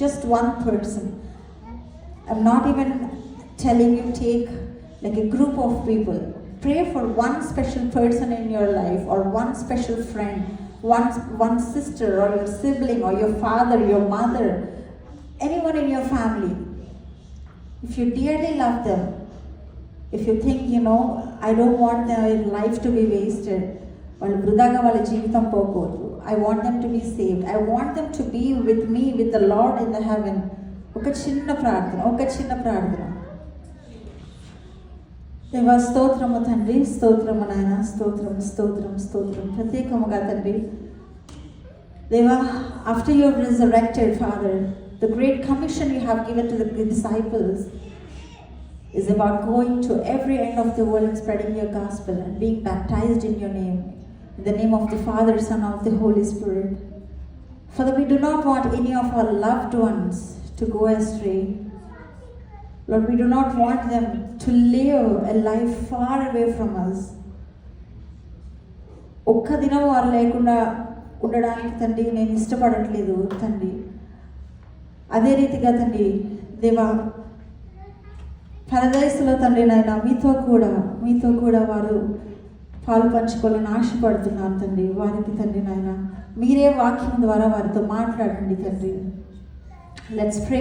Just one person. I'm not even telling you take like a group of people. Pray for one special person in your life, or one special friend, one sister or your sibling or your father, your mother, anyone in your family. If you dearly love them, if you think, I don't want their life to be wasted, వాళ్ళు వృధాగా వాళ్ళ జీవితం పోకూడదు, I want them to be saved, I want them to be with me, with the Lord in the heaven. ఒక చిన్న ప్రార్థన. దేవా స్తోత్రము తండ్రి, స్తోత్రము నాయన, స్తోత్రం ప్రత్యేకముగా తండ్రి. దేవా, after you have resurrected, Father, the great commission you have given to the disciples is about going to every end of the world and spreading your gospel and being baptized in your name, in the name of the Father, Son, of the Holy Spirit. Father, we do not want any of our loved ones to go astray. Lord, we do not want them to live a life far away from us. ఒక్క దినం వారు లేకుండా ఉండడానికి తండ్రి నేను ఇష్టపడట్లేదు తండ్రి. అదే రీతిగా తండ్రి దేవా, పరదేశంలో తండ్రి నాయన మీతో కూడా వారు పాలు పంచుకోవాలని ఆశపడుతున్నారు తండ్రి. వారికి తండ్రి నాయన మీరే వాక్యం ద్వారా వారితో మాట్లాడండి తండ్రి. Let's pray.